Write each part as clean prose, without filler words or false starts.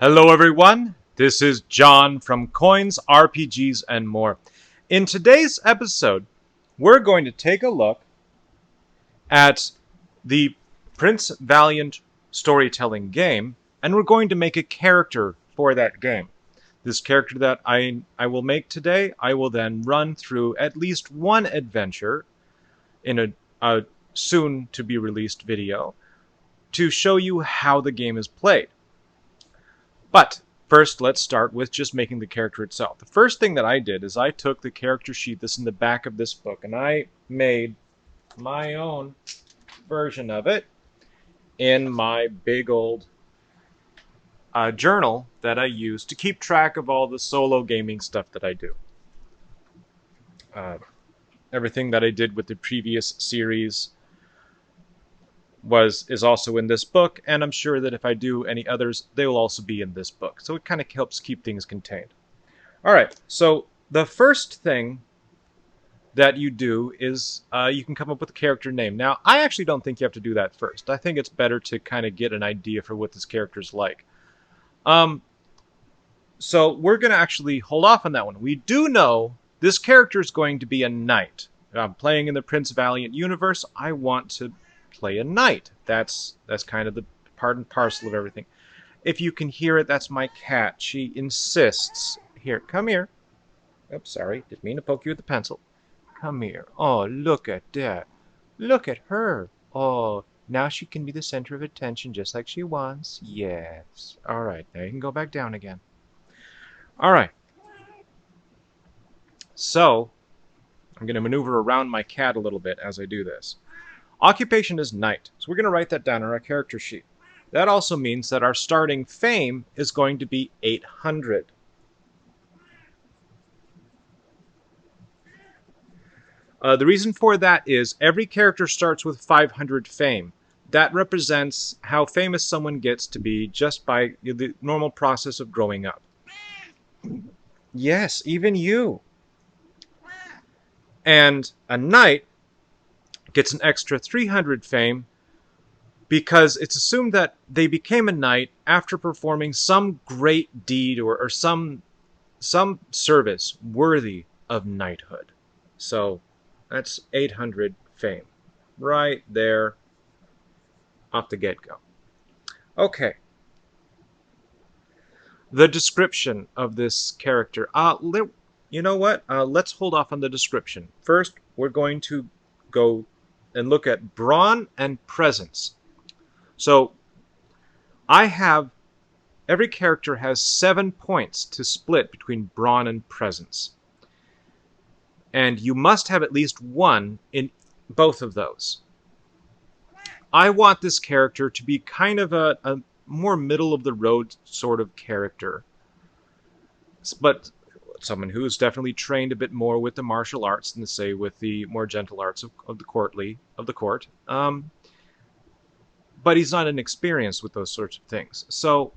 Hello everyone, this is John from Coins, RPGs, and more. In today's episode, we're going to take a look at the Prince Valiant storytelling game, and we're going to make a character for that game. This character that I will make today, I will then run through at least one adventure in a soon-to-be-released video to show you how the game is played. But first, let's start with just making the character itself. The first thing that I did is I took the character sheet that's in the back of this book, and I made my own version of it in my big old journal that I use to keep track of all the solo gaming stuff that I do. Everything that I did with the previous series is also in this book, and I'm sure that if I do any others, they will also be in this book. So it kind of helps keep things contained. All right, so the first thing that you do is you can come up with a character name. Now, I actually don't think you have to do that first. I think it's better to kind of get an idea for what this character's like. So we're going to actually hold off on that one. We do know this character is going to be a knight. Playing in the Prince Valiant universe, I want to play a knight. That's kind of the part and parcel of everything. If you can hear it, that's my cat. She insists. Here, come here. Oops, sorry. Didn't mean to poke you with the pencil. Come here. Oh, look at that. Look at her. Oh, now she can be the center of attention just like she wants. Yes. All right, now you can go back down again. All right. So, I'm going to maneuver around my cat a little bit as I do this. Occupation is knight, so we're going to write that down on our character sheet. That also means that our starting fame is going to be 800. The reason for that is every character starts with 500 fame. That represents how famous someone gets to be just by the normal process of growing up. Yes, even you. And a knight gets an extra 300 fame because it's assumed that they became a knight after performing some great deed or some service worthy of knighthood. So that's 800 fame right there off the get-go. Okay. The description of this character. You know what? Let's hold off on the description. First, we're going to go and look at brawn and presence. So every character has 7 points to split between brawn and presence. And you must have at least one in both of those. I want this character to be kind of a more middle of the road sort of character. But someone who is definitely trained a bit more with the martial arts than, say, with the more gentle arts of the court. But he's not inexperienced with those sorts of things. So,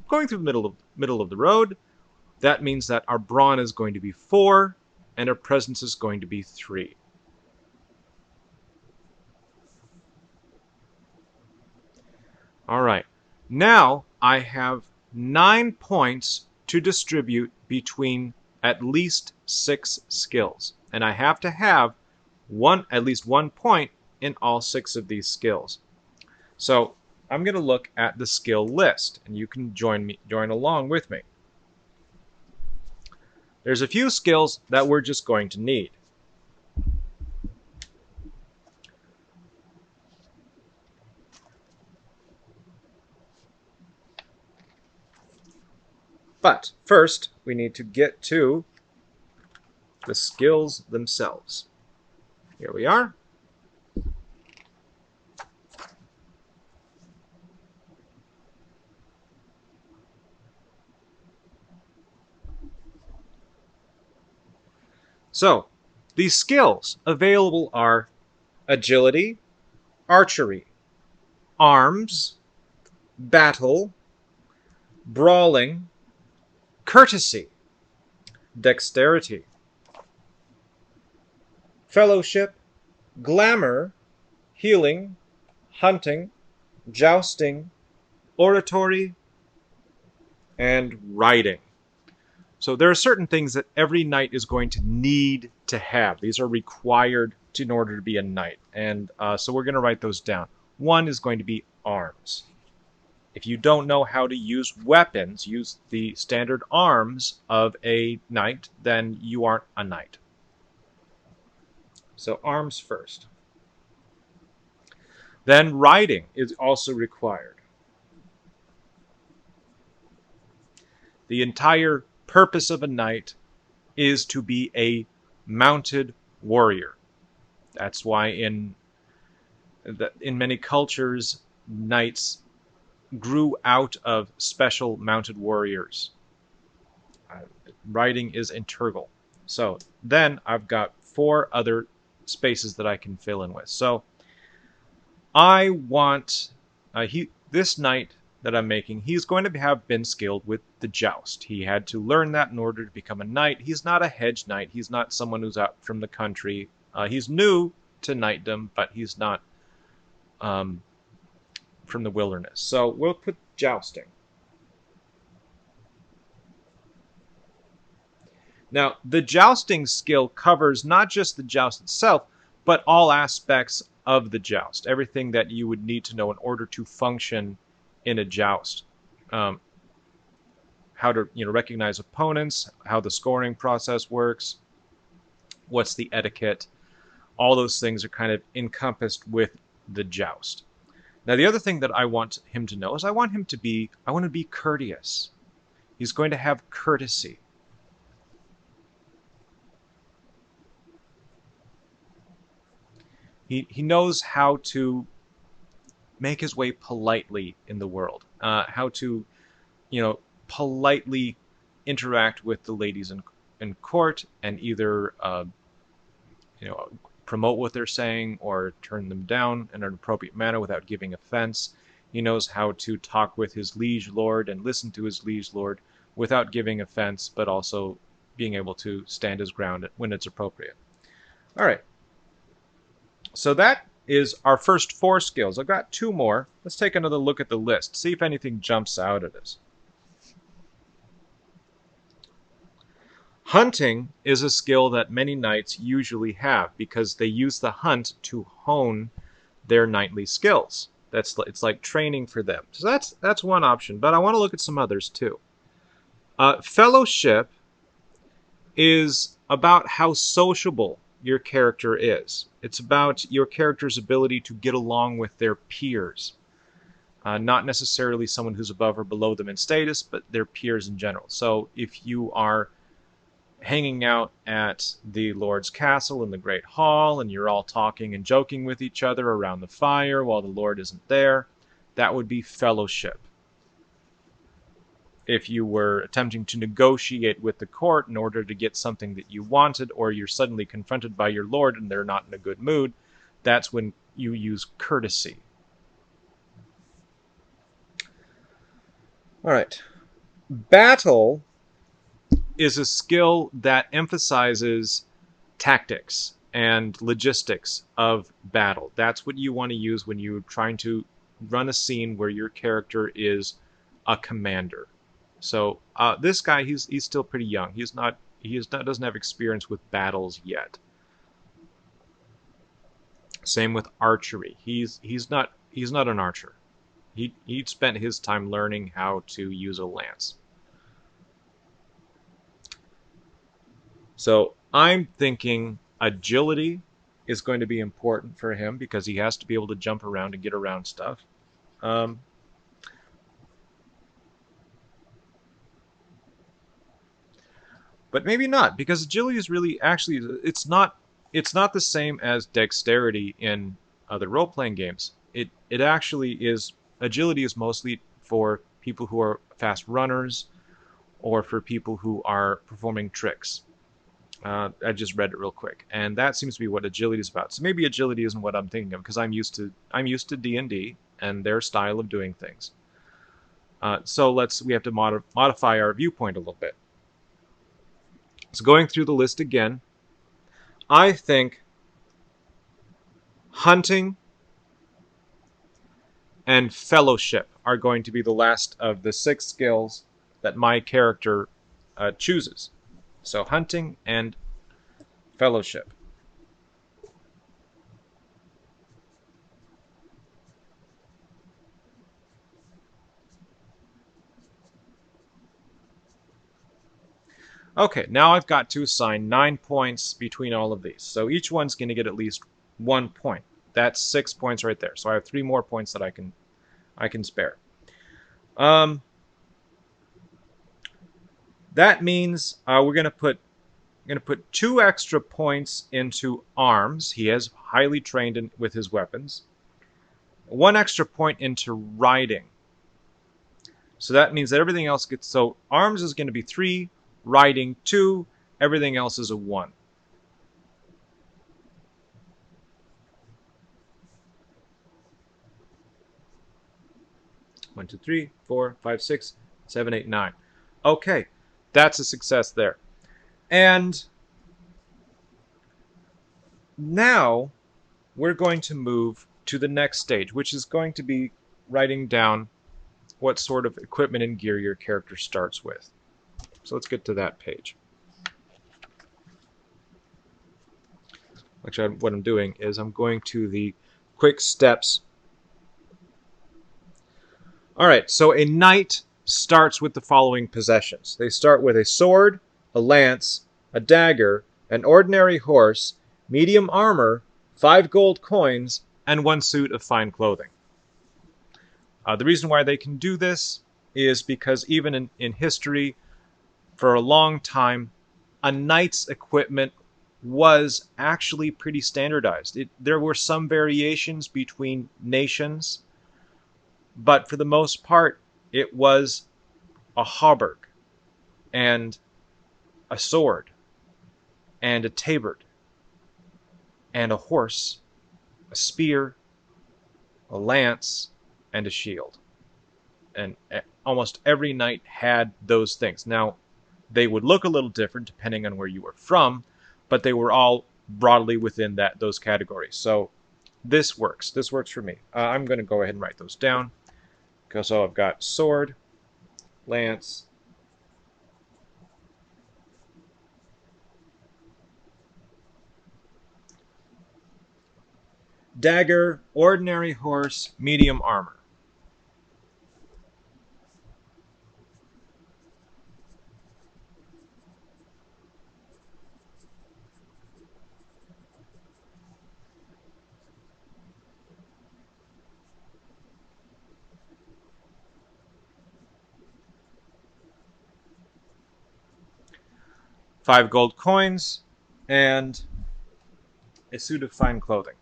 going through the middle of the road, that means that our brawn is going to be 4, and our presence is going to be 3. All right. Now I have 9 points to distribute between at least 6 skills. And I have to have at least 1 point in all 6 of these skills. So I'm going to look at the skill list, and you can join along with me. There's a few skills that we're just going to need. But first, we need to get to the skills themselves. Here we are. So, the skills available are agility, archery, arms, battle, brawling, courtesy, dexterity, fellowship, glamour, healing, hunting, jousting, oratory, and riding. So there are certain things that every knight is going to need to have. These are required in order to be a knight. And so we're going to write those down. One is going to be arms. If you don't know how to use weapons, use the standard arms of a knight, then you aren't a knight. So arms first. Then riding is also required. The entire purpose of a knight is to be a mounted warrior. That's why in many cultures, knights grew out of special mounted warriors. Riding is integral. So then I've got 4 other spaces that I can fill in with. So I want this knight that I'm making, he's going to have been skilled with the joust. He had to learn that in order to become a knight. He's not a hedge knight. He's not someone who's out from the country. He's new to knightdom, but he's not from the wilderness. So we'll put jousting. Now, the jousting skill covers not just the joust itself, but all aspects of the joust. Everything that you would need to know in order to function in a joust. How to recognize opponents, how the scoring process works, what's the etiquette. All those things are kind of encompassed with the joust. Now, the other thing that I want him to know is I want to be courteous. He's going to have courtesy. He knows how to make his way politely in the world, how to, politely interact with the ladies in court and either, promote what they're saying or turn them down in an appropriate manner without giving offense. He knows how to talk with his liege lord and listen to his liege lord without giving offense, but also being able to stand his ground when it's appropriate. All right. So that is our first 4 skills. I've got 2 more. Let's take another look at the list, see if anything jumps out at us. Hunting is a skill that many knights usually have because they use the hunt to hone their knightly skills. It's like training for them. So that's one option, but I want to look at some others too. Fellowship is about how sociable your character is. It's about your character's ability to get along with their peers. Not necessarily someone who's above or below them in status, but their peers in general. So if you are hanging out at the Lord's castle in the Great Hall and you're all talking and joking with each other around the fire while the Lord isn't there, that would be fellowship. If you were attempting to negotiate with the court in order to get something that you wanted, or you're suddenly confronted by your lord and they're not in a good mood, that's when you use courtesy. All right. Battle is a skill that emphasizes tactics and logistics of battle. That's what you want to use when you're trying to run a scene where your character is a commander. So this guy, he's still pretty young. Doesn't have experience with battles yet. Same with archery. He's not an archer. He'd spent his time learning how to use a lance. So I'm thinking agility is going to be important for him because he has to be able to jump around and get around stuff. But maybe not, because agility is really it's not the same as dexterity in other role-playing games. It actually is, agility is mostly for people who are fast runners or for people who are performing tricks. I just read it real quick, and that seems to be what agility is about. So maybe agility isn't what I'm thinking of because I'm used to D&D and their style of doing things. So we have to modify our viewpoint a little bit. So going through the list again, I think hunting and fellowship are going to be the last of the 6 skills that my character chooses. So hunting and fellowship. Okay, now I've got to assign 9 points between all of these. So each one's going to get at least 1 point. That's 6 points right there. So I have 3 more points that I can spare. That means we're going to put 2 extra points into arms. He is highly trained with his weapons. 1 extra point into riding. So that means that everything else gets... So arms is going to be 3, riding 2, everything else is a 1. One, two, three, 4, 5, 6, 7, 8, 9. Okay, that's a success there. And now we're going to move to the next stage, which is going to be writing down what sort of equipment and gear your character starts with. So let's get to that page. Actually, what I'm doing is I'm going to the quick steps. All right, so a knight starts with the following possessions. They start with a sword, a lance, a dagger, an ordinary horse, medium armor, 5 gold coins, and 1 suit of fine clothing. The reason why they can do this is because even in history, for a long time, a knight's equipment was actually pretty standardized. There were some variations between nations, but for the most part, it was a hauberk and a sword and a tabard and a horse, a spear, a lance, and a shield. And almost every knight had those things. Now, they would look a little different depending on where you were from, but they were all broadly within those categories. So this works. This works for me. I'm going to go ahead and write those down. So I've got sword, lance, dagger, ordinary horse, medium armor. Five gold coins, and a suit of fine clothing.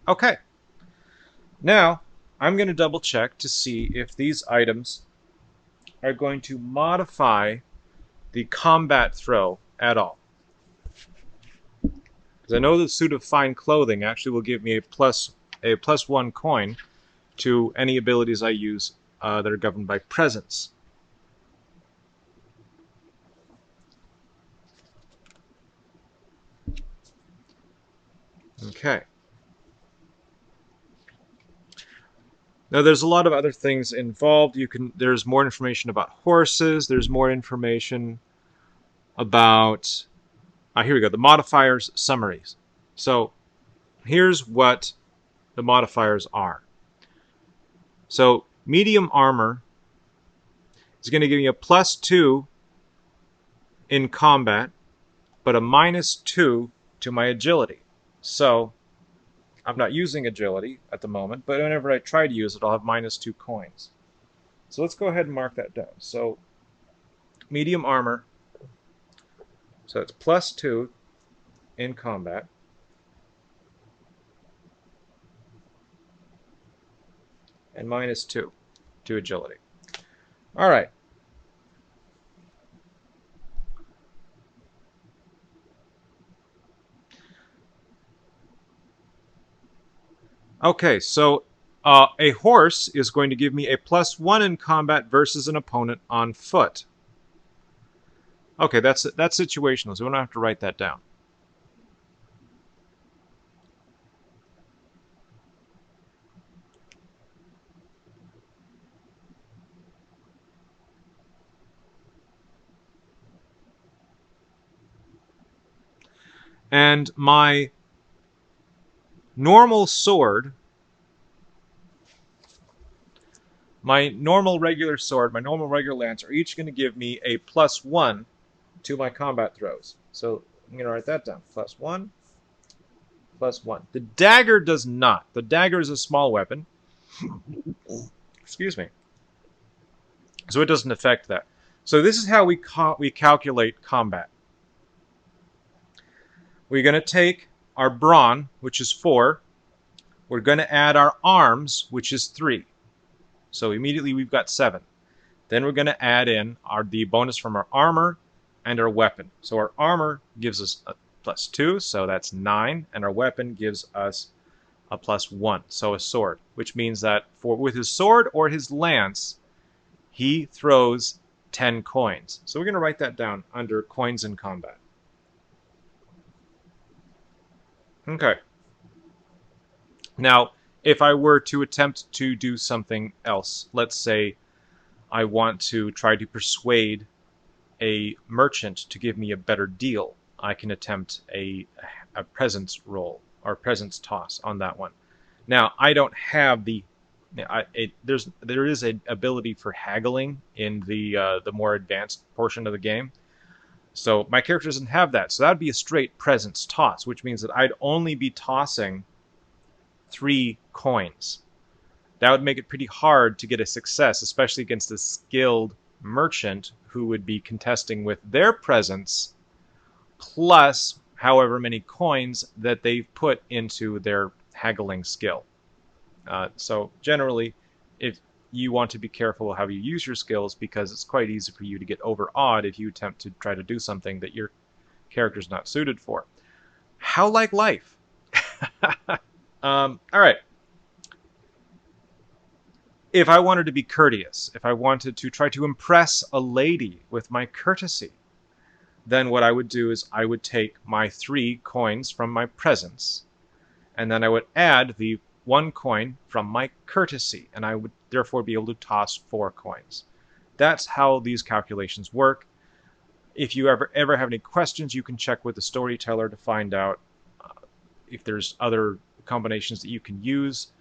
Okay. Now, I'm going to double check to see if these items are going to modify the combat throw at all. Because I know the suit of fine clothing actually will give me a plus 1 coin to any abilities I use that are governed by presence. Okay. Now there's a lot of other things involved. There's more information about horses. There's more information about here we go. The modifiers summaries. So here's what the modifiers are. So medium armor is going to give me a +2 in combat, but a -2 to my agility. So I'm not using agility at the moment, but whenever I try to use it, I'll have -2 coins. So let's go ahead and mark that down. So medium armor, so it's +2 in combat. And -2 to agility. All right. Okay, so A horse is going to give me a +1 in combat versus an opponent on foot. Okay, that's situational, so we don't have to write that down. And my normal sword, my normal regular sword, my normal regular lance are each going to give me a +1 to my combat throws. So I'm going to write that down. +1, +1. The dagger does not. The dagger is a small weapon. Excuse me. So it doesn't affect that. So this is how we calculate combat. We're going to take our brawn, which is 4. We're going to add our arms, which is 3. So immediately we've got 7. Then we're going to add in the bonus from our armor and our weapon. So our armor gives us a +2, so that's 9, and our weapon gives us a +1, so a sword, which means that with his sword or his lance, he throws 10 coins. So we're going to write that down under coins in combat. Okay. Now, if I were to attempt to do something else, let's say I want to try to persuade a merchant to give me a better deal, I can attempt a presence roll or presence toss on that one. Now, I don't have the there is an ability for haggling in the more advanced portion of the game. So my character doesn't have that. So that would be a straight presence toss, which means that I'd only be tossing 3 coins. That would make it pretty hard to get a success, especially against a skilled merchant who would be contesting with their presence plus however many coins that they've put into their haggling skill. So generally, if you want to be careful how you use your skills, because it's quite easy for you to get overawed if you attempt to try to do something that your character's not suited for. How like life? All right. If I wanted to be courteous, if I wanted to try to impress a lady with my courtesy, then what I would do is I would take my 3 coins from my presence, and then I would add the 1 coin from my courtesy, and I would therefore be able to toss 4 coins. That's how these calculations work. If you ever have any questions, you can check with the storyteller to find out if there's other combinations that you can use.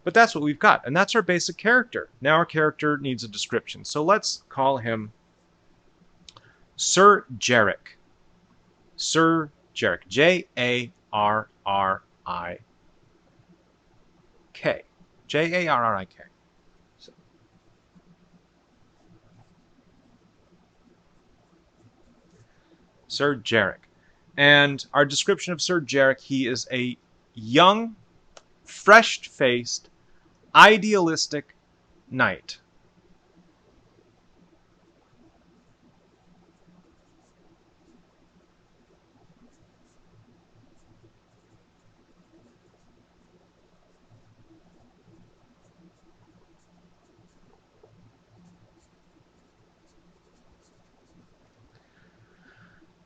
But that's what we've got, and that's our basic character. Now our character needs a description, so let's call him Sir Jarrick. Sir Jarrick. Jarrik. Jarrik. So. Sir Jarrick. And our description of Sir Jarrick, he is a young, fresh-faced, idealistic knight.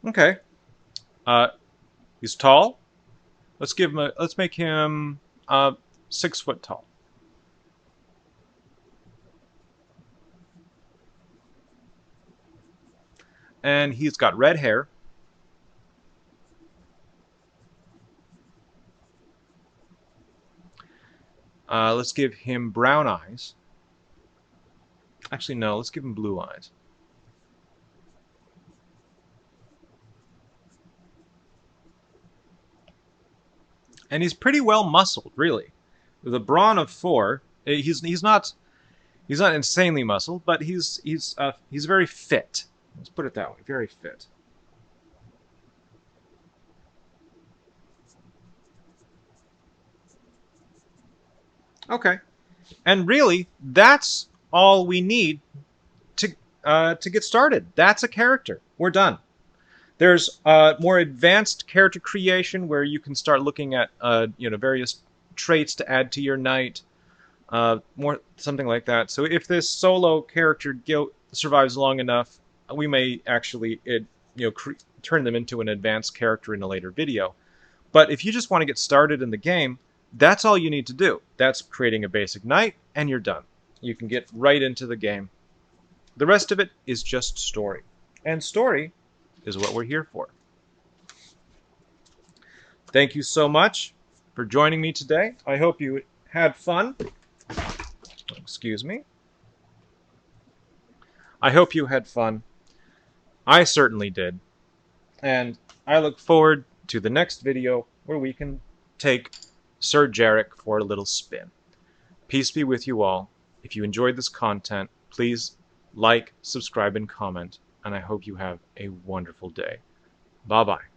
Okay. He's tall. Let's make him 6 foot tall. And he's got red hair. Let's give him brown eyes. Actually, no, let's give him blue eyes. And he's pretty well muscled, really. With a brawn of 4, he's not insanely muscled, but he's very fit. Let's put it that way, very fit. Okay, and really, that's all we need to get started. That's a character. We're done. There's more advanced character creation where you can start looking at various traits to add to your knight. more something like that. So if this solo character survives long enough, we may actually turn them into an advanced character in a later video. But if you just want to get started in the game, that's all you need to do. That's creating a basic knight, and you're done. You can get right into the game. The rest of it is just story. And story is what we're here for. Thank you so much for joining me today. I hope you had fun. Excuse me. I hope you had fun. I certainly did. And I look forward to the next video where we can take Sir Jarek for a little spin. Peace be with you all. If you enjoyed this content, please like, subscribe, and comment. And I hope you have a wonderful day. Bye-bye.